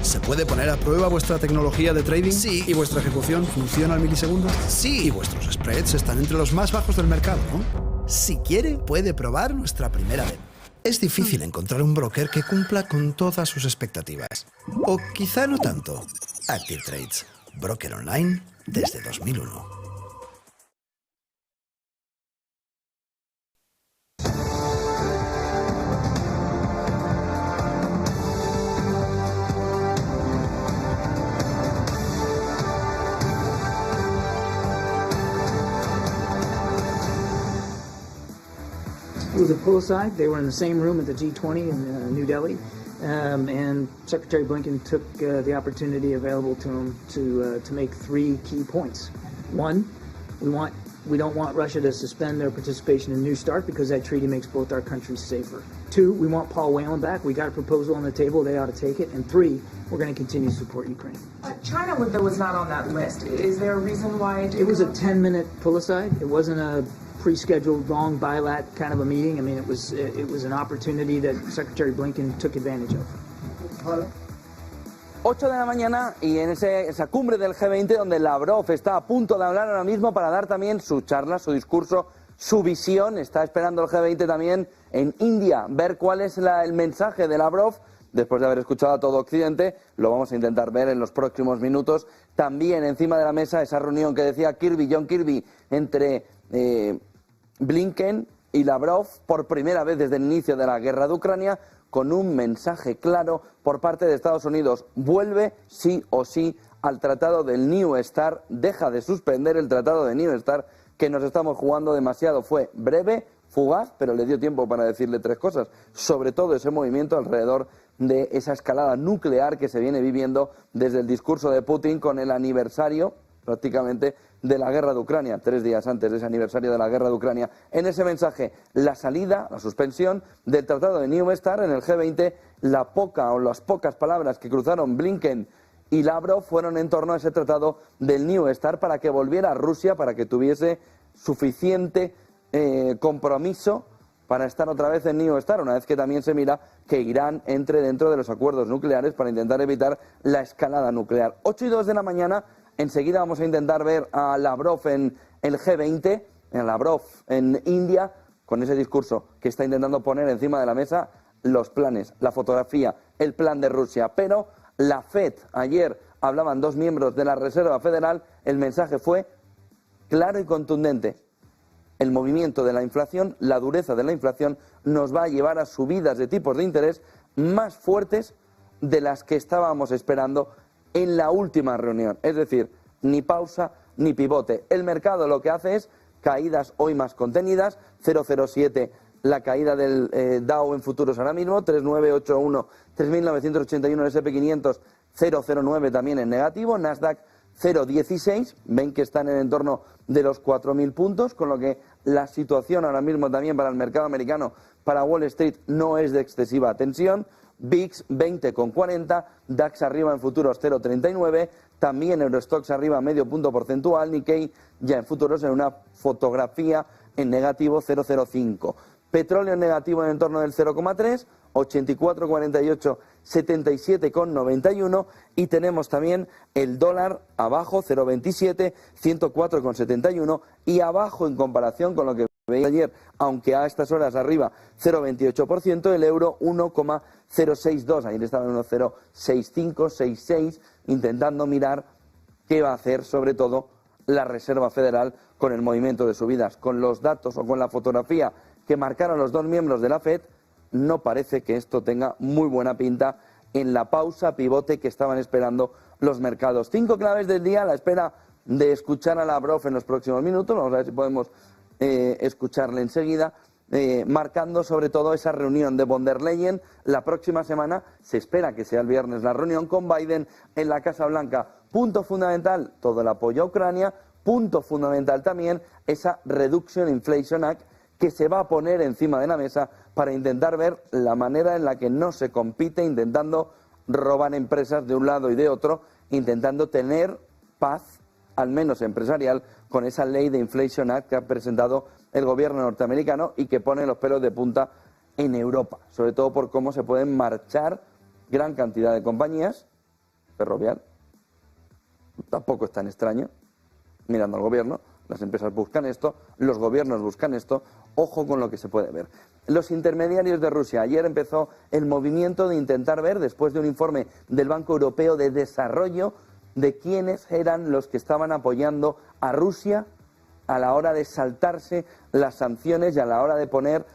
¿Se puede poner a prueba vuestra tecnología de trading? Sí. ¿Y vuestra ejecución funciona al milisegundo? Sí. ¿Y vuestros spreads están entre los más bajos del mercado, no? Si quiere, puede probar nuestra primera vez. Es difícil encontrar un broker que cumpla con todas sus expectativas. O quizá no tanto. Active Trades, broker online desde 2001. It was a poolside. They were in the same room at the G20 in New Delhi, and Secretary Blinken took the opportunity available to him to make three key points. One, we don't want Russia to suspend their participation in New START because that treaty makes both our countries safer. Two, we want Paul Whelan back. We got a proposal on the table. They ought to take it. And three, we're going to continue to support Ukraine. China was not on that list. Is there a reason why? It was a 10-minute pull-aside. It wasn't a pre-scheduled long bilat kind of a meeting. I mean, it was an opportunity that Secretary Blinken took advantage of. 8 de la mañana y en esa cumbre del G20 donde Lavrov está a punto de hablar ahora mismo para dar también su charla, su discurso, su visión. Está esperando el G20 también en India, ver cuál es el mensaje de Lavrov. Después de haber escuchado a todo Occidente, lo vamos a intentar ver en los próximos minutos. También encima de la mesa esa reunión que decía John Kirby, entre Blinken y Lavrov por primera vez desde el inicio de la guerra de Ucrania, con un mensaje claro por parte de Estados Unidos. Vuelve sí o sí al tratado del New START, deja de suspender el tratado de New START, que nos estamos jugando demasiado. Fue breve, fugaz, pero le dio tiempo para decirle tres cosas, sobre todo ese movimiento alrededor de esa escalada nuclear que se viene viviendo desde el discurso de Putin con el aniversario prácticamente de la guerra de Ucrania, 3 días antes de ese aniversario de la guerra de Ucrania. En ese mensaje, la salida, la suspensión del tratado de New START en el G20, las pocas palabras que cruzaron Blinken y Lavrov fueron en torno a ese tratado del New START para que volviera a Rusia, para que tuviese suficiente compromiso para estar otra vez en New START, una vez que también se mira que Irán entre dentro de los acuerdos nucleares para intentar evitar la escalada nuclear. 8:02 de la mañana. Enseguida vamos a intentar ver a Lavrov en el G20, a Lavrov en India, con ese discurso que está intentando poner encima de la mesa los planes, la fotografía, el plan de Rusia. Pero la FED, ayer hablaban dos miembros de la Reserva Federal, el mensaje fue claro y contundente. El movimiento de la inflación, la dureza de la inflación, nos va a llevar a subidas de tipos de interés más fuertes de las que estábamos esperando en la última reunión. Es decir, ni pausa ni pivote. El mercado lo que hace es caídas hoy más contenidas, 0,07 la caída del Dow en futuros ahora mismo, 3.981, 3.981 el S&P 500, 0,09 también en negativo, Nasdaq 0,16, ven que están en el entorno de los 4.000 puntos, con lo que la situación ahora mismo también para el mercado americano, para Wall Street, no es de excesiva tensión. VIX 20,40, DAX arriba en futuros 0,39, también Eurostoxx arriba medio punto porcentual, Nikkei ya en futuros en una fotografía en negativo 0,05. Petróleo en negativo en el entorno del 0,3, 84,48, 77,91 y tenemos también el dólar abajo 0,27, 104,71 y abajo en comparación con lo que veía ayer, aunque a estas horas arriba 0,28%, el euro 1,062, ayer estaba en 1,065, 66, intentando mirar qué va a hacer sobre todo la Reserva Federal con el movimiento de subidas. Con los datos o con la fotografía que marcaron los dos miembros de la FED, no parece que esto tenga muy buena pinta en la pausa pivote que estaban esperando los mercados. 5 claves del día a la espera de escuchar a Lavrov en los próximos minutos. Vamos a ver si podemos escucharle enseguida, marcando sobre todo esa reunión de von der Leyen. La próxima semana se espera que sea el viernes la reunión con Biden en la Casa Blanca. Punto fundamental, todo el apoyo a Ucrania. Punto fundamental también, esa Reduction Inflation Act que se va a poner encima de la mesa para intentar ver la manera en la que no se compite, intentando robar empresas de un lado y de otro, intentando tener paz, al menos empresarial, con esa ley de Inflation Act que ha presentado el gobierno norteamericano y que pone los pelos de punta en Europa, sobre todo por cómo se pueden marchar gran cantidad de compañías Ferrovial. Tampoco es tan extraño, mirando al gobierno. Las empresas buscan esto, los gobiernos buscan esto. Ojo con lo que se puede ver. Los intermediarios de Rusia. Ayer empezó el movimiento de intentar ver, después de un informe del Banco Europeo de Desarrollo, de quiénes eran los que estaban apoyando a Rusia a la hora de saltarse las sanciones y a la hora de poner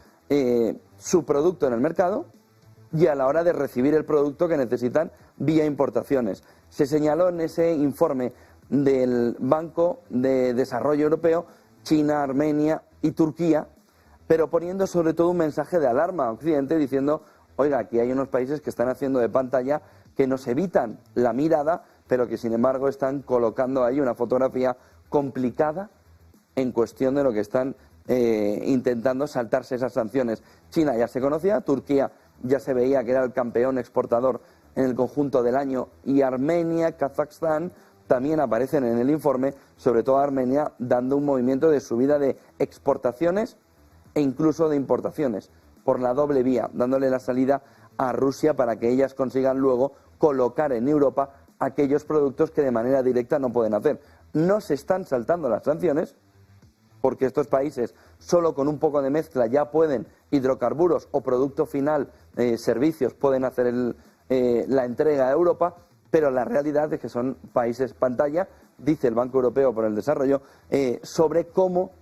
su producto en el mercado y a la hora de recibir el producto que necesitan vía importaciones. Se señaló en ese informe del Banco de Desarrollo Europeo China, Armenia y Turquía, pero poniendo sobre todo un mensaje de alarma a Occidente diciendo, oiga, aquí hay unos países que están haciendo de pantalla, que nos evitan la mirada, pero que sin embargo están colocando ahí una fotografía complicada en cuestión de lo que están intentando saltarse esas sanciones. China ya se conocía, Turquía ya se veía que era el campeón exportador en el conjunto del año, y Armenia, Kazajstán también aparecen en el informe, sobre todo Armenia, dando un movimiento de subida de exportaciones e incluso de importaciones, por la doble vía, dándole la salida a Rusia para que ellas consigan luego colocar en Europa aquellos productos que de manera directa no pueden hacer. No se están saltando las sanciones, porque estos países solo con un poco de mezcla ya pueden, hidrocarburos o producto final, servicios, pueden hacer la entrega a Europa, pero la realidad es que son países pantalla, dice el Banco Europeo por el Desarrollo, sobre cómo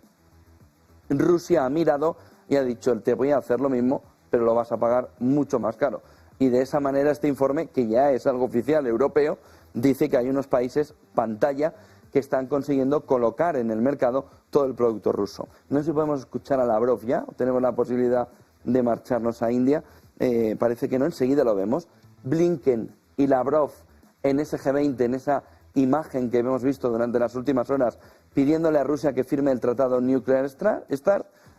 Rusia ha mirado y ha dicho, te voy a hacer lo mismo, pero lo vas a pagar mucho más caro. Y de esa manera este informe, que ya es algo oficial europeo, dice que hay unos países pantalla que están consiguiendo colocar en el mercado todo el producto ruso. No sé si podemos escuchar a Lavrov ya, o tenemos la posibilidad de marcharnos a India. Parece que no, enseguida lo vemos. Blinken y Lavrov en ese G20, en esa imagen que hemos visto durante las últimas horas, pidiéndole a Rusia que firme el tratado Nuclear Star,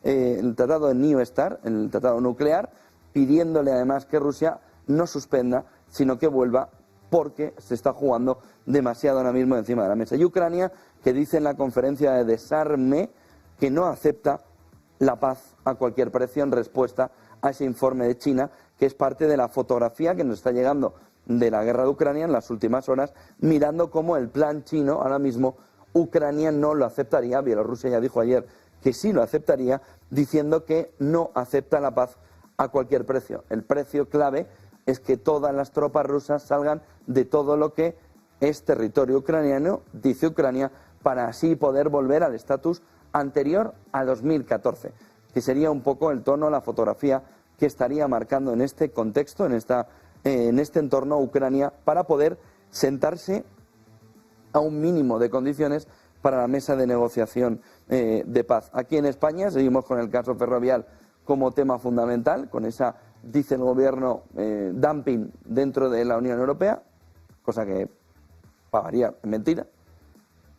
el tratado de New Star, el tratado nuclear, pidiéndole además que Rusia no suspenda, sino que vuelva, porque se está jugando demasiado ahora mismo encima de la mesa. Y Ucrania, que dice en la conferencia de desarme que no acepta la paz a cualquier precio en respuesta a ese informe de China, que es parte de la fotografía que nos está llegando de la guerra de Ucrania en las últimas horas, mirando cómo el plan chino ahora mismo Ucrania no lo aceptaría. Bielorrusia ya dijo ayer que sí lo aceptaría, diciendo que no acepta la paz a cualquier precio. El precio clave es que todas las tropas rusas salgan de todo lo que es territorio ucraniano, dice Ucrania, para así poder volver al estatus anterior a 2014, que sería un poco el tono, la fotografía que estaría marcando en este contexto, en este entorno Ucrania, para poder sentarse a un mínimo de condiciones para la mesa de negociación de paz. Aquí en España seguimos con el caso Ferrovial como tema fundamental, con esa, dice el gobierno, dumping dentro de la Unión Europea, cosa que, para variar, es mentira.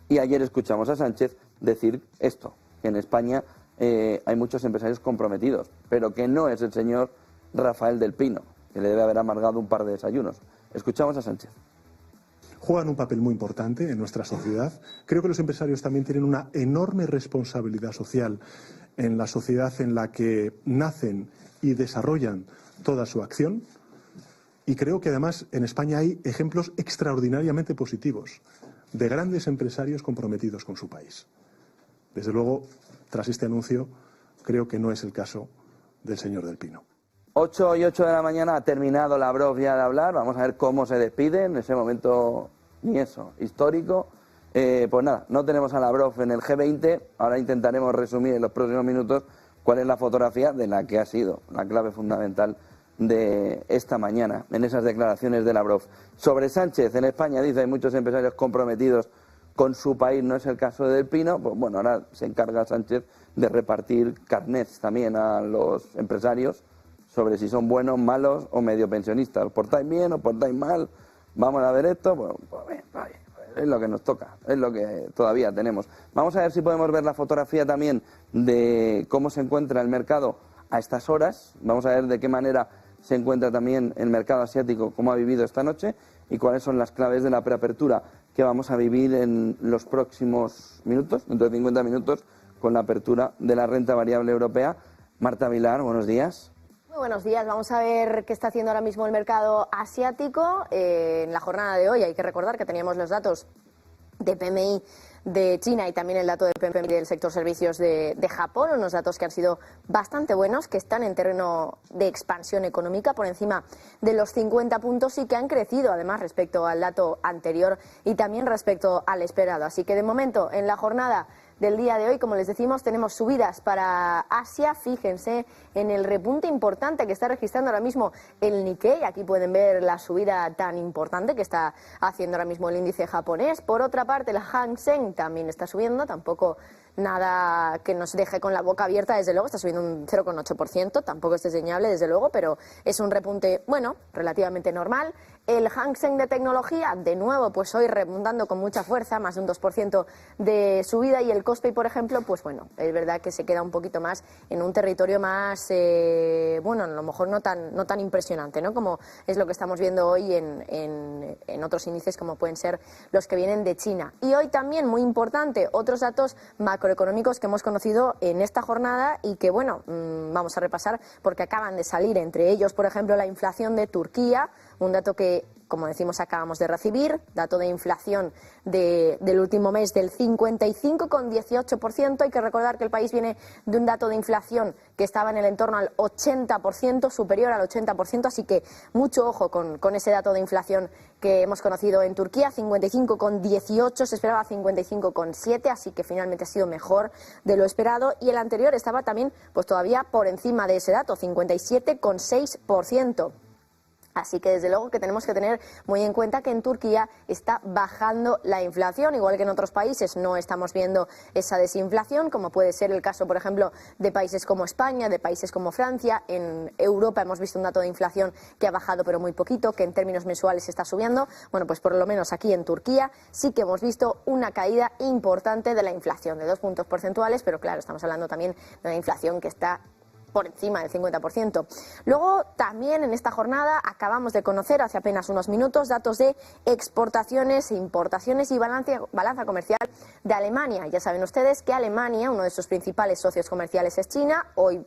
Y ayer escuchamos a Sánchez decir esto, que en España hay muchos empresarios comprometidos, pero que no es el señor Rafael del Pino, que le debe haber amargado un par de desayunos. Escuchamos a Sánchez. Juegan un papel muy importante en nuestra sociedad. Creo que los empresarios también tienen una enorme responsabilidad social en la sociedad en la que nacen y desarrollan toda su acción. Y creo que además en España hay ejemplos extraordinariamente positivos de grandes empresarios comprometidos con su país. Desde luego, tras este anuncio, creo que no es el caso del señor del Pino. 8 y 8 de la mañana ha terminado Lavrov ya de hablar. Vamos a ver cómo se despide en ese momento, ni eso, histórico. Pues nada, no tenemos a Lavrov en el G20. Ahora intentaremos resumir en los próximos minutos cuál es la fotografía de la que ha sido la clave fundamental de esta mañana en esas declaraciones de Lavrov. Sobre Sánchez, en España dice hay muchos empresarios comprometidos con su país, no es el caso de Del Pino. Pues bueno, ahora se encarga Sánchez de repartir carnets también a los empresarios sobre si son buenos, malos o medio pensionistas. ¿Os portáis bien, os portáis mal? Vamos a ver esto. Bueno, pues bien, es lo que nos toca, es lo que todavía tenemos. Vamos a ver si podemos ver la fotografía también de cómo se encuentra el mercado a estas horas. Vamos a ver de qué manera se encuentra también el mercado asiático, cómo ha vivido esta noche y cuáles son las claves de la preapertura que vamos a vivir en los próximos minutos, dentro de 50 minutos, con la apertura de la renta variable europea. Marta Vilar, buenos días. Muy buenos días. Vamos a ver qué está haciendo ahora mismo el mercado asiático. En la jornada de hoy hay que recordar que teníamos los datos de PMI de China y también el dato de PMI del sector servicios de Japón, unos datos que han sido bastante buenos, que están en terreno de expansión económica por encima de los 50 puntos y que han crecido además respecto al dato anterior y también respecto al esperado. Así que de momento en la jornada del día de hoy, como les decimos, tenemos subidas para Asia. Fíjense en el repunte importante que está registrando ahora mismo el Nikkei. Aquí pueden ver la subida tan importante que está haciendo ahora mismo el índice japonés. Por otra parte, el Hang Seng también está subiendo, tampoco nada que nos deje con la boca abierta, desde luego, está subiendo un 0,8%, tampoco es desdeñable, desde luego, pero es un repunte, bueno, relativamente normal. El Hang Seng de tecnología, de nuevo, pues hoy repuntando con mucha fuerza, más de un 2% de subida, y el Kospi, por ejemplo, pues bueno, es verdad que se queda un poquito más en un territorio más, bueno, a lo mejor no tan impresionante, ¿no? Como es lo que estamos viendo hoy en otros índices como pueden ser los que vienen de China. Y hoy también, muy importante, otros datos macroeconómicos que hemos conocido en esta jornada y que, bueno, vamos a repasar porque acaban de salir, entre ellos, por ejemplo, la inflación de Turquía, un dato que, como decimos, acabamos de recibir, dato de inflación del último mes del 55,18%. Hay que recordar que el país viene de un dato de inflación que estaba en el entorno al 80%, superior al 80%, así que mucho ojo con ese dato de inflación que hemos conocido en Turquía, 55,18, se esperaba 55,7, así que finalmente ha sido mejor de lo esperado, y el anterior estaba también pues todavía por encima de ese dato, 57,6%. Así que desde luego que tenemos que tener muy en cuenta que en Turquía está bajando la inflación, igual que en otros países no estamos viendo esa desinflación, como puede ser el caso, por ejemplo, de países como España, de países como Francia. En Europa hemos visto un dato de inflación que ha bajado pero muy poquito, que en términos mensuales está subiendo. Bueno, pues por lo menos aquí en Turquía sí que hemos visto una caída importante de la inflación, de 2 puntos porcentuales, pero claro, estamos hablando también de una inflación que está por encima del 50%. Luego, también en esta jornada acabamos de conocer hace apenas unos minutos datos de exportaciones, importaciones y balanza comercial de Alemania. Ya saben ustedes que Alemania, uno de sus principales socios comerciales es China. Hoy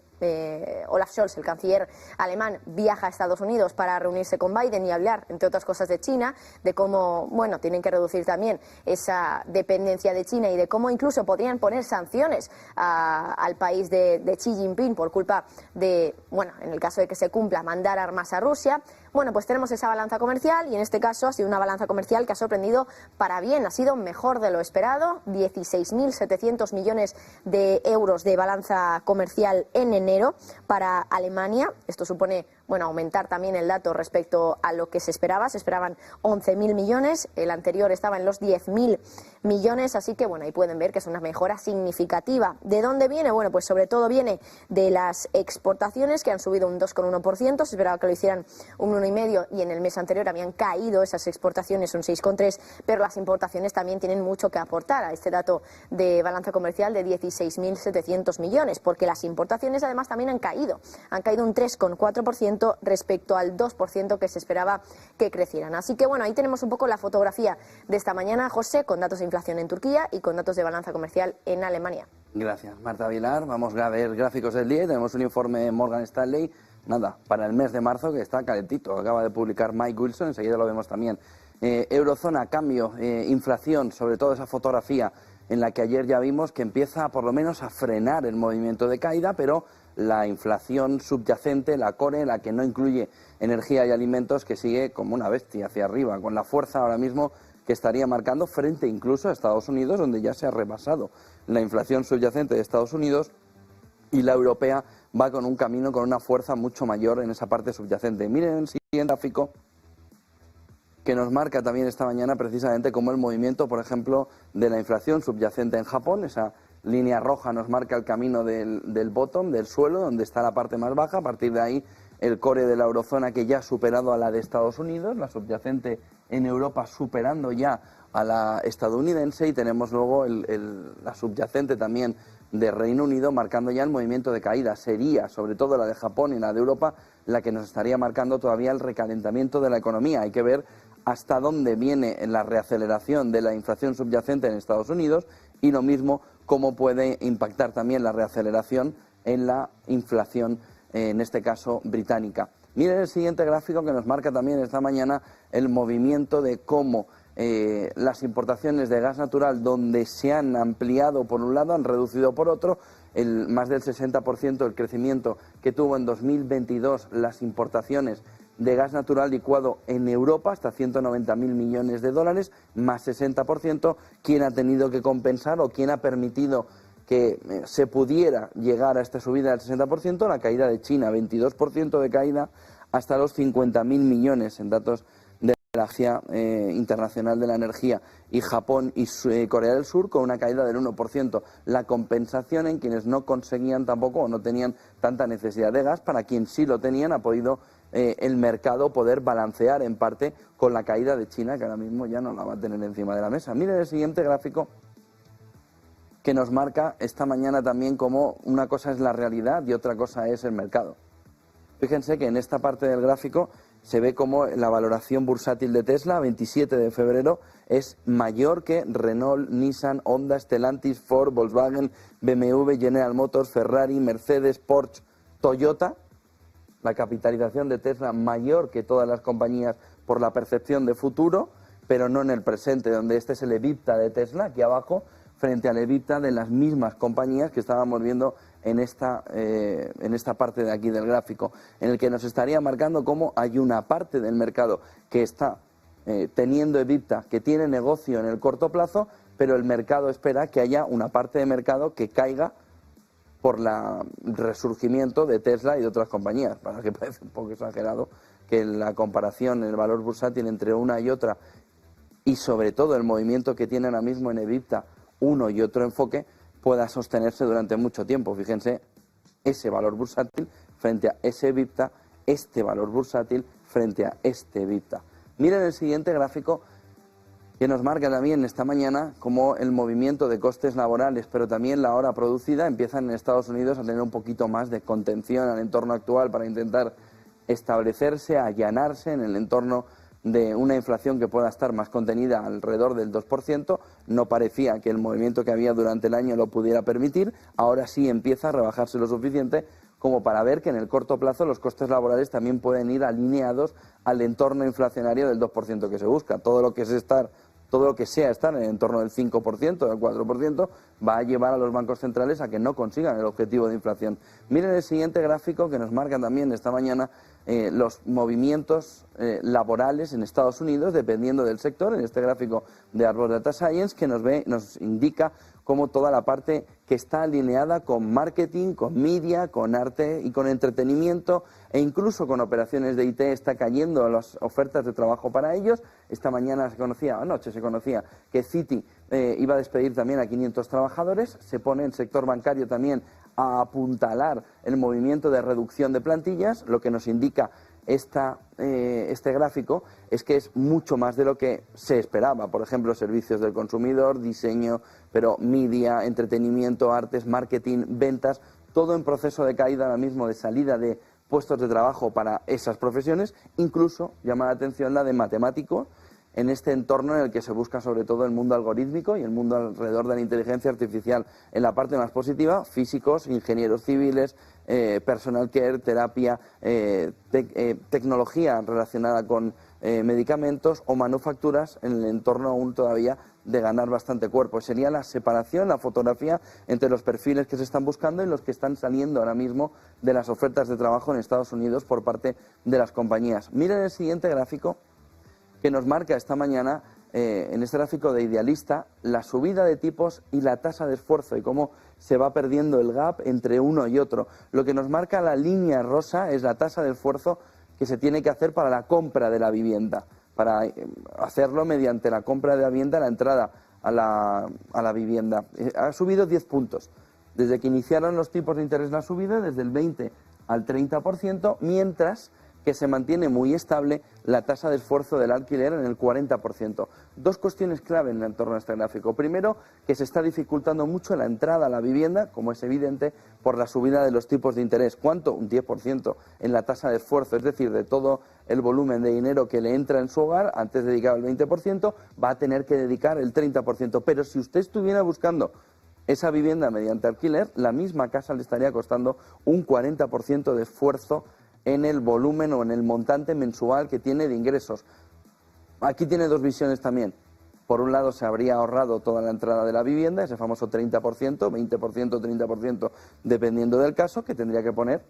Olaf Scholz, el canciller alemán, viaja a Estados Unidos para reunirse con Biden y hablar, entre otras cosas, de China, de cómo, bueno, tienen que reducir también esa dependencia de China y de cómo incluso podrían poner sanciones al país de Xi Jinping por culpa de, bueno, en el caso de que se cumpla, mandar armas a Rusia. Bueno, pues tenemos esa balanza comercial y en este caso ha sido una balanza comercial que ha sorprendido para bien, ha sido mejor de lo esperado, 16.700 millones de euros de balanza comercial en enero para Alemania. Esto supone, bueno, aumentar también el dato respecto a lo que se esperaba. Se esperaban 11.000 millones, el anterior estaba en los 10.000 millones, así que bueno, ahí pueden ver que es una mejora significativa. ¿De dónde viene? Bueno, pues sobre todo viene de las exportaciones, que han subido un 2,1%, se esperaba que lo hicieran un 1,5% y en el mes anterior habían caído esas exportaciones un 6,3%, pero las importaciones también tienen mucho que aportar a este dato de balanza comercial de 16.700 millones, porque las importaciones además también han caído un 3,4% respecto al 2% que se esperaba que crecieran. Así que bueno, ahí tenemos un poco la fotografía de esta mañana, José, con datos de inflación en Turquía y con datos de balanza comercial en Alemania. Gracias, Marta Vilar. Vamos a ver gráficos del día y tenemos un informe de Morgan Stanley, nada, para el mes de marzo, que está calentito. Acaba de publicar Mike Wilson, enseguida lo vemos también. Eurozona, cambio, inflación, sobre todo esa fotografía en la que ayer ya vimos que empieza por lo menos a frenar el movimiento de caída, pero la inflación subyacente, la core, la que no incluye energía y alimentos, que sigue como una bestia hacia arriba, con la fuerza ahora mismo que estaría marcando frente incluso a Estados Unidos, donde ya se ha rebasado la inflación subyacente de Estados Unidos, y la europea va con un camino con una fuerza mucho mayor en esa parte subyacente. Miren el siguiente gráfico, que nos marca también esta mañana precisamente como el movimiento, por ejemplo, de la inflación subyacente en Japón. Esa línea roja nos marca el camino del bottom, del suelo, donde está la parte más baja. A partir de ahí, el core de la eurozona, que ya ha superado a la de Estados Unidos, la subyacente en Europa superando ya a la estadounidense, y tenemos luego la subyacente también de Reino Unido marcando ya el movimiento de caída. Sería, sobre todo la de Japón y la de Europa, la que nos estaría marcando todavía el recalentamiento de la economía. Hay que ver hasta dónde viene la reaceleración de la inflación subyacente en Estados Unidos, y lo mismo cómo puede impactar también la reaceleración en la inflación en este caso británica. Miren el siguiente gráfico que nos marca también esta mañana el movimiento de cómo las importaciones de gas natural, donde se han ampliado por un lado, han reducido por otro. Más del 60% del crecimiento que tuvo en 2022 las importaciones de gas natural licuado en Europa, hasta 190.000 millones de dólares, más 60%. ¿Quién ha tenido que compensar o quién ha permitido que se pudiera llegar a esta subida del 60%? La caída de China, 22% de caída, hasta los 50.000 millones en datos de la Agencia Internacional de la Energía, y Japón y Corea del Sur con una caída del 1%. La compensación en quienes no conseguían tampoco o no tenían tanta necesidad de gas, para quien sí lo tenían ha podido el mercado poder balancear en parte con la caída de China, que ahora mismo ya no la va a tener encima de la mesa. Miren el siguiente gráfico que nos marca esta mañana también como una cosa es la realidad y otra cosa es el mercado. Fíjense que en esta parte del gráfico se ve como la valoración bursátil de Tesla, 27 de febrero, es mayor que Renault, Nissan, Honda, Stellantis, Ford, Volkswagen, BMW, General Motors, Ferrari, Mercedes, Porsche, Toyota. La capitalización de Tesla mayor que todas las compañías por la percepción de futuro, pero no en el presente, donde este es el EBITDA de Tesla, aquí abajo, frente al EBITDA de las mismas compañías que estábamos viendo en esta parte de aquí del gráfico, en el que nos estaría marcando cómo hay una parte del mercado que está teniendo EBITDA, que tiene negocio en el corto plazo, pero el mercado espera que haya una parte de mercado que caiga por el resurgimiento de Tesla y de otras compañías. Para que parece un poco exagerado que la comparación en el valor bursátil entre una y otra, y sobre todo el movimiento que tiene ahora mismo en EBITDA uno y otro enfoque, pueda sostenerse durante mucho tiempo. Fíjense, ese valor bursátil frente a ese EBITDA, este valor bursátil frente a este EBITDA. Miren el siguiente gráfico que nos marca también esta mañana como el movimiento de costes laborales, pero también la hora producida empiezan en Estados Unidos a tener un poquito más de contención al entorno actual para intentar establecerse, allanarse en el entorno de una inflación que pueda estar más contenida alrededor del 2%. No parecía que el movimiento que había durante el año lo pudiera permitir. Ahora sí empieza a rebajarse lo suficiente como para ver que en el corto plazo los costes laborales también pueden ir alineados al entorno inflacionario del 2% que se busca. Todo lo que sea estar en el entorno del 5%, del 4%, va a llevar a los bancos centrales a que no consigan el objetivo de inflación. Miren el siguiente gráfico que nos marca también esta mañana los movimientos laborales en Estados Unidos, dependiendo del sector, en este gráfico de Arbor Data Science, que nos indica cómo toda la parte que está alineada con marketing, con media, con arte y con entretenimiento, e incluso con operaciones de IT está cayendo las ofertas de trabajo para ellos. Esta mañana anoche se conocía que Citi iba a despedir también a 500 trabajadores. Se pone el sector bancario también a apuntalar el movimiento de reducción de plantillas. Lo que nos indica este gráfico es que es mucho más de lo que se esperaba. Por ejemplo, servicios del consumidor, diseño, pero media, entretenimiento, artes, marketing, ventas, todo en proceso de caída ahora mismo, de salida de puestos de trabajo para esas profesiones. Incluso llama la atención la de matemáticos, en este entorno en el que se busca sobre todo el mundo algorítmico y el mundo alrededor de la inteligencia artificial. En la parte más positiva, físicos, ingenieros civiles, personal care, terapia, tecnología relacionada con medicamentos o manufacturas, en el entorno aún todavía de ganar bastante cuerpo. Sería la separación, la fotografía entre los perfiles que se están buscando y los que están saliendo ahora mismo de las ofertas de trabajo en Estados Unidos por parte de las compañías. Miren el siguiente gráfico que nos marca esta mañana, en este gráfico de Idealista, la subida de tipos y la tasa de esfuerzo y cómo se va perdiendo el gap entre uno y otro. Lo que nos marca la línea rosa es la tasa de esfuerzo que se tiene que hacer para la compra de la vivienda, para hacerlo mediante la compra de la vivienda, la entrada a la vivienda. Ha subido 10 puntos. Desde que iniciaron los tipos de interés la subida, desde el 20 al 30%, mientras que se mantiene muy estable la tasa de esfuerzo del alquiler en el 40%. Dos cuestiones clave en el entorno de este gráfico. Primero, que se está dificultando mucho la entrada a la vivienda, como es evidente, por la subida de los tipos de interés. ¿Cuánto? Un 10% en la tasa de esfuerzo, es decir, de todo el volumen de dinero que le entra en su hogar, antes de dedicar el 20%, va a tener que dedicar el 30%. Pero si usted estuviera buscando esa vivienda mediante alquiler, la misma casa le estaría costando un 40% de esfuerzo en el volumen o en el montante mensual que tiene de ingresos. Aquí tiene dos visiones también. Por un lado, se habría ahorrado toda la entrada de la vivienda, ese famoso 30%, 20%, 30%, dependiendo del caso, que tendría que poner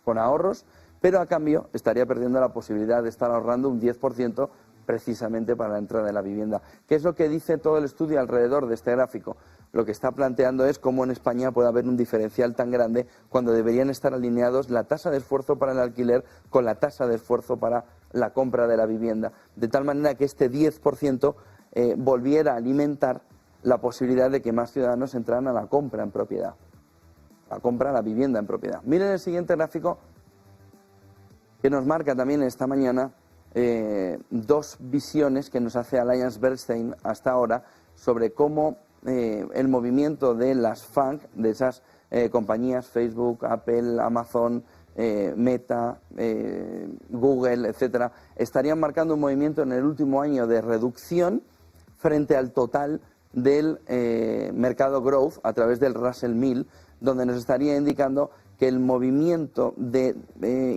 con ahorros, pero a cambio estaría perdiendo la posibilidad de estar ahorrando un 10% precisamente para la entrada de la vivienda. ¿Qué es lo que dice todo el estudio alrededor de este gráfico? Lo que está planteando es cómo en España puede haber un diferencial tan grande cuando deberían estar alineados la tasa de esfuerzo para el alquiler con la tasa de esfuerzo para la compra de la vivienda. De tal manera que este 10% volviera a alimentar la posibilidad de que más ciudadanos entraran a la compra en propiedad, a compra la vivienda en propiedad. Miren el siguiente gráfico que nos marca también esta mañana dos visiones que nos hace Alliance Bernstein hasta ahora sobre cómo el movimiento de las FANG, de esas compañías, Facebook, Apple, Amazon, Meta, Google, etcétera, estarían marcando un movimiento en el último año de reducción frente al total del mercado growth a través del Russell 1000, donde nos estaría indicando que el movimiento de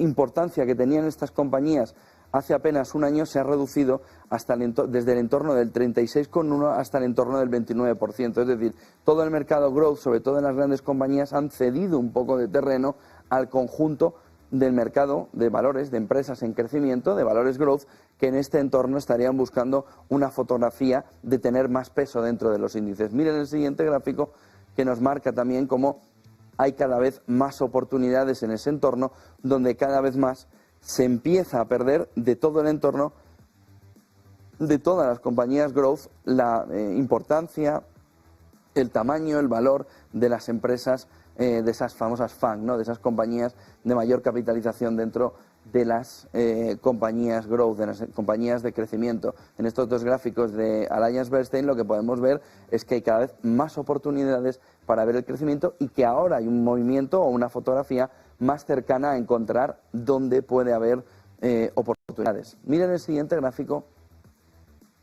importancia que tenían estas compañías hace apenas un año se ha reducido hasta desde el entorno del 36,1 hasta el entorno del 29%. Es decir, todo el mercado growth, sobre todo en las grandes compañías, han cedido un poco de terreno al conjunto del mercado de valores, de empresas en crecimiento, de valores growth, que en este entorno estarían buscando una fotografía de tener más peso dentro de los índices. Miren el siguiente gráfico que nos marca también cómo hay cada vez más oportunidades en ese entorno, donde cada vez más se empieza a perder de todo el entorno, de todas las compañías growth, la importancia, el tamaño, el valor de las empresas, de esas famosas FANG, ¿no? De esas compañías de mayor capitalización dentro de las compañías growth, de las compañías de crecimiento. En estos dos gráficos de Alliance Bernstein lo que podemos ver es que hay cada vez más oportunidades para ver el crecimiento y que ahora hay un movimiento o una fotografía más cercana a encontrar dónde puede haber oportunidades. Miren el siguiente gráfico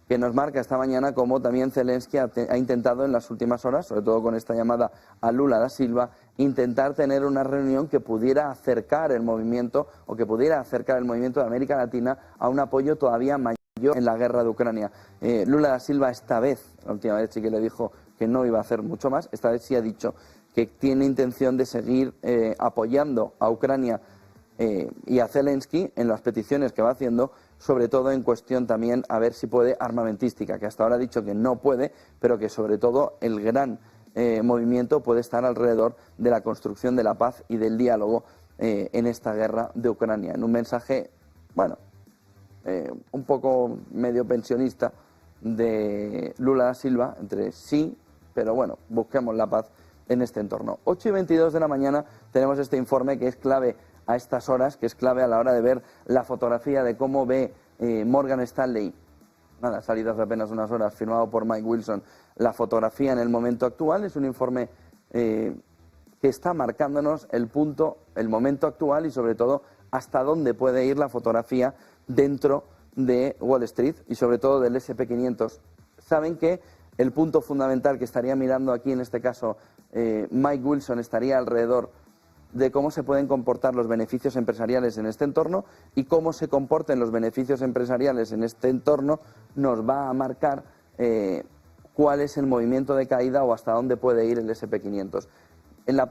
que nos marca esta mañana cómo también Zelensky ha intentado en las últimas horas, sobre todo con esta llamada a Lula da Silva, intentar tener una reunión que pudiera acercar el movimiento o que pudiera acercar el movimiento de América Latina a un apoyo todavía mayor en la guerra de Ucrania. Lula da Silva esta vez, la última vez sí que le dijo que no iba a hacer mucho más, esta vez sí ha dicho que tiene intención de seguir apoyando a Ucrania y a Zelensky en las peticiones que va haciendo, sobre todo en cuestión también a ver si puede armamentística, que hasta ahora ha dicho que no puede, pero que sobre todo el gran movimiento puede estar alrededor de la construcción de la paz y del diálogo en esta guerra de Ucrania. En un mensaje, bueno, un poco medio pensionista de Lula da Silva, entre sí, pero bueno, busquemos la paz en este entorno. 8:22 de la mañana tenemos este informe que es clave a estas horas, que es clave a la hora de ver la fotografía de cómo ve Morgan Stanley, nada, salido hace apenas unas horas, firmado por Mike Wilson, la fotografía en el momento actual. Es un informe que está marcándonos el punto, el momento actual y sobre todo hasta dónde puede ir la fotografía dentro de Wall Street y sobre todo del S&P 500. Saben que el punto fundamental que estaría mirando aquí, en este caso Mike Wilson, estaría alrededor de cómo se pueden comportar los beneficios empresariales en este entorno, y cómo se comporten los beneficios empresariales en este entorno nos va a marcar cuál es el movimiento de caída o hasta dónde puede ir el S&P 500. En la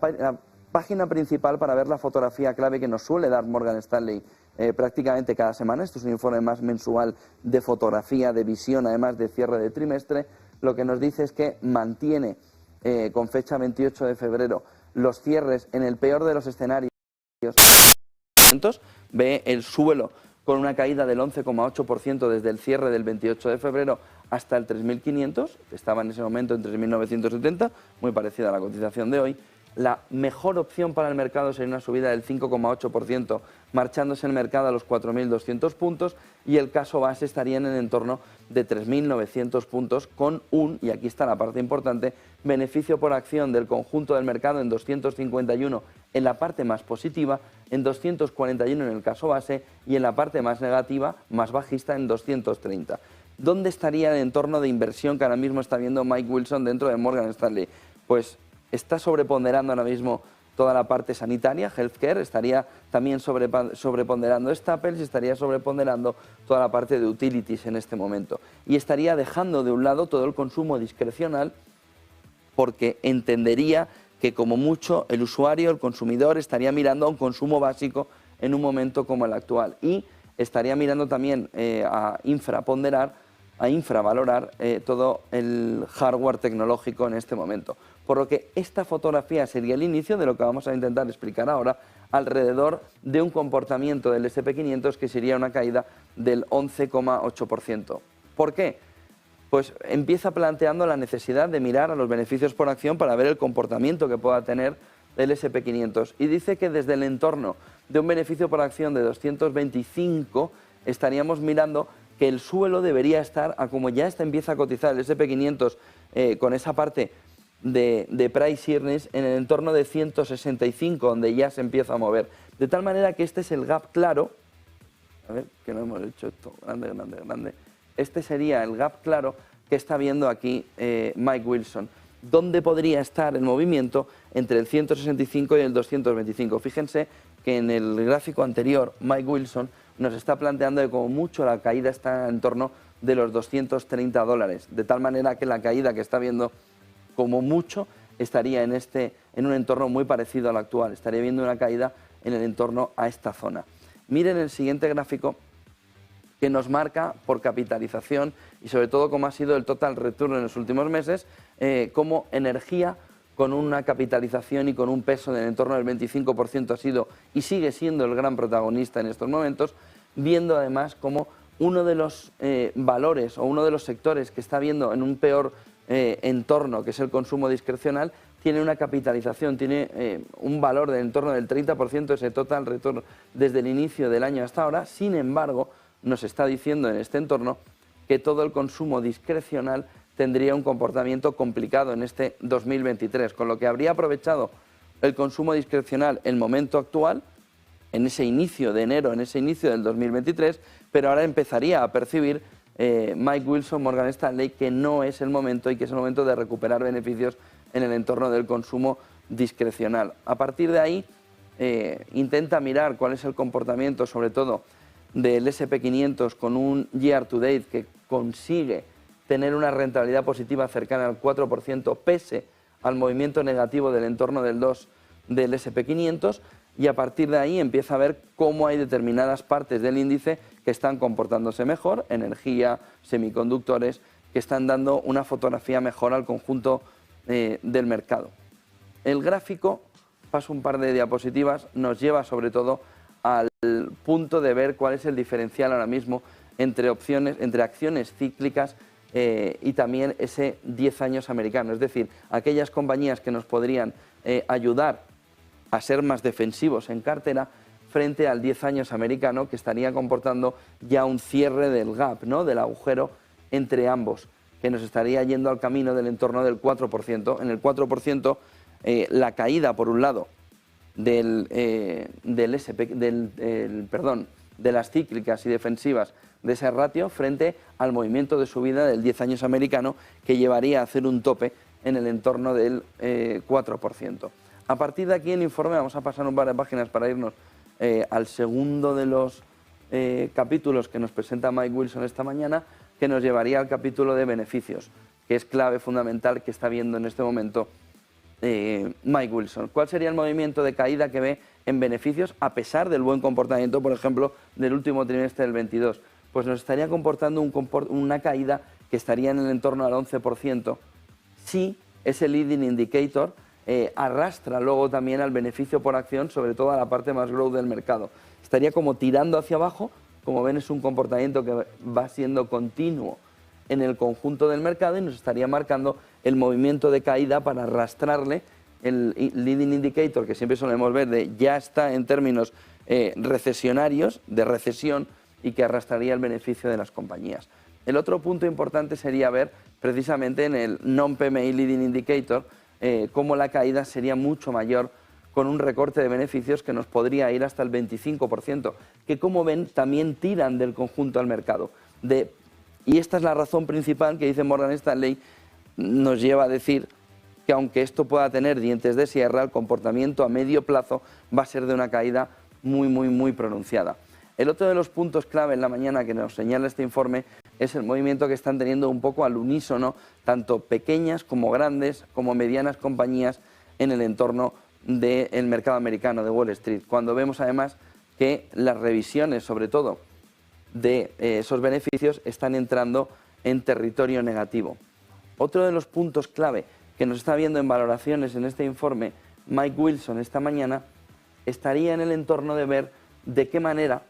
página principal, para ver la fotografía clave que nos suele dar Morgan Stanley prácticamente cada semana, esto es un informe más mensual de fotografía, de visión, además de cierre de trimestre, lo que nos dice es que mantiene con fecha 28 de febrero los cierres en el peor de los escenarios. Ve el suelo con una caída del 11,8% desde el cierre del 28 de febrero hasta el 3.500, que estaba en ese momento en 3.970, muy parecida a la cotización de hoy. La mejor opción para el mercado sería una subida del 5,8%, marchándose el mercado a los 4.200 puntos, y el caso base estaría en el entorno de 3.900 puntos con un, y aquí está la parte importante, beneficio por acción del conjunto del mercado en 251 en la parte más positiva, en 241 en el caso base y en la parte más negativa, más bajista, en 230. ¿Dónde estaría el entorno de inversión que ahora mismo está viendo Mike Wilson dentro de Morgan Stanley? pues está sobreponderando ahora mismo toda la parte sanitaria, healthcare, estaría también sobreponderando staples y estaría sobreponderando toda la parte de utilities en este momento. Y estaría dejando de un lado todo el consumo discrecional, porque entendería que como mucho el usuario, el consumidor, estaría mirando a un consumo básico en un momento como el actual. Y estaría mirando también a infravalorar todo el hardware tecnológico en este momento. Por lo que esta fotografía sería el inicio de lo que vamos a intentar explicar ahora, alrededor de un comportamiento del SP500 que sería una caída del 11,8%. ¿Por qué? Pues empieza planteando la necesidad de mirar a los beneficios por acción para ver el comportamiento que pueda tener el SP500. Y dice que desde el entorno de un beneficio por acción de 225 estaríamos mirando que el suelo debería estar, a como ya empieza a cotizar el SP500 con esa parte de price earnings, en el entorno de 165, donde ya se empieza a mover. De tal manera que este es el gap claro. A ver, que no hemos hecho esto grande, grande, grande. Este sería el gap claro que está viendo aquí Mike Wilson. ¿Dónde podría estar el movimiento entre el 165 y el 225? Fíjense que en el gráfico anterior Mike Wilson nos está planteando que como mucho la caída está en torno de los $230, de tal manera que la caída que está viendo como mucho estaría en un entorno muy parecido al actual, estaría viendo una caída en el entorno a esta zona. Miren el siguiente gráfico que nos marca por capitalización y sobre todo cómo ha sido el total return en los últimos meses, como energía con una capitalización y con un peso del entorno del 25% ha sido y sigue siendo el gran protagonista en estos momentos, viendo además como uno de los valores o uno de los sectores que está viendo en un peor entorno, que es el consumo discrecional, tiene una capitalización, tiene un valor del entorno del 30% ese total return desde el inicio del año hasta ahora. Sin embargo, nos está diciendo en este entorno que todo el consumo discrecional tendría un comportamiento complicado en este 2023, con lo que habría aprovechado el consumo discrecional en el momento actual, en ese inicio de enero, en ese inicio del 2023, pero ahora empezaría a percibir Mike Wilson, Morgan Stanley, que no es el momento y que es el momento de recuperar beneficios en el entorno del consumo discrecional. A partir de ahí, intenta mirar cuál es el comportamiento, sobre todo, del SP500 con un year to date que consigue tener una rentabilidad positiva cercana al 4%, pese al movimiento negativo del entorno del 2 del SP500, y a partir de ahí empieza a ver cómo hay determinadas partes del índice que están comportándose mejor, energía, semiconductores, que están dando una fotografía mejor al conjunto del mercado. El gráfico, paso un par de diapositivas, nos lleva sobre todo al punto de ver cuál es el diferencial ahora mismo entre acciones cíclicas y también ese 10 años americano, es decir, aquellas compañías que nos podrían ayudar a ser más defensivos en cartera frente al 10 años americano, que estaría comportando ya un cierre del gap, ¿no?, del agujero entre ambos, que nos estaría yendo al camino del entorno del 4%. En el 4%, la caída, por un lado, de las cíclicas y defensivas de ese ratio frente al movimiento de subida del 10 años americano, que llevaría a hacer un tope en el entorno del 4%. A partir de aquí el informe, vamos a pasar un par de páginas para irnos al segundo de los capítulos que nos presenta Mike Wilson esta mañana, que nos llevaría al capítulo de beneficios, que es clave fundamental que está viendo en este momento Mike Wilson. ¿Cuál sería el movimiento de caída que ve en beneficios a pesar del buen comportamiento, por ejemplo, del último trimestre del 22? Pues nos estaría comportando una caída que estaría en el entorno al 11% si ese leading indicator arrastra luego también al beneficio por acción, sobre todo a la parte más growth del mercado. Estaría como tirando hacia abajo, como ven es un comportamiento que va siendo continuo en el conjunto del mercado y nos estaría marcando el movimiento de caída para arrastrarle el leading indicator, que siempre solemos ver de ya está en términos recesionarios, de recesión, y que arrastraría el beneficio de las compañías. El otro punto importante sería ver precisamente en el non-PMI leading indicator cómo la caída sería mucho mayor, con un recorte de beneficios que nos podría ir hasta el 25%, que como ven también tiran del conjunto al mercado. Y esta es la razón principal que dice Morgan Stanley, nos lleva a decir que aunque esto pueda tener dientes de sierra, el comportamiento a medio plazo va a ser de una caída muy pronunciada. El otro de los puntos clave en la mañana que nos señala este informe es el movimiento que están teniendo un poco al unísono tanto pequeñas como grandes como medianas compañías en el entorno del mercado americano de Wall Street, cuando vemos además que las revisiones sobre todo de esos beneficios están entrando en territorio negativo. Otro de los puntos clave que nos está viendo en valoraciones en este informe Mike Wilson esta mañana estaría en el entorno de ver de qué manera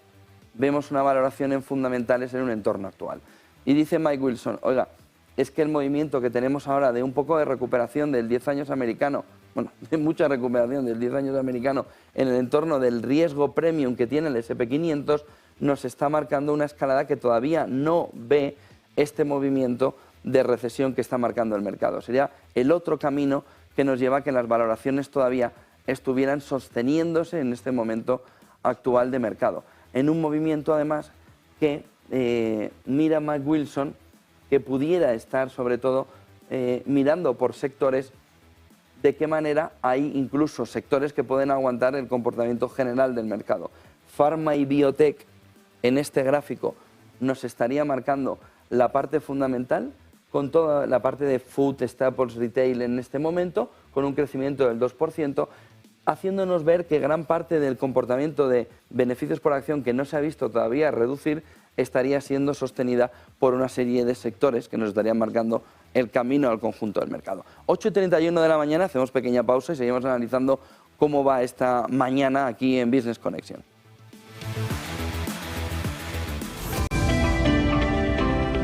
vemos una valoración en fundamentales en un entorno actual. Y dice Mike Wilson, oiga, es que el movimiento que tenemos ahora de un poco de recuperación del 10 años americano, bueno, de mucha recuperación del 10 años americano en el entorno del riesgo premium que tiene el S&P 500, nos está marcando una escalada que todavía no ve este movimiento de recesión que está marcando el mercado. Sería el otro camino que nos lleva a que las valoraciones todavía estuvieran sosteniéndose en este momento actual de mercado. En un movimiento además que mira Mike Wilson que pudiera estar sobre todo mirando por sectores de qué manera hay incluso sectores que pueden aguantar el comportamiento general del mercado. Pharma y biotech en este gráfico nos estaría marcando la parte fundamental con toda la parte de food, staples, retail en este momento, con un crecimiento del 2%, haciéndonos ver que gran parte del comportamiento de beneficios por acción que no se ha visto todavía reducir estaría siendo sostenida por una serie de sectores que nos estarían marcando el camino al conjunto del mercado. 8:31 de la mañana, hacemos pequeña pausa y seguimos analizando cómo va esta mañana aquí en Business Connection.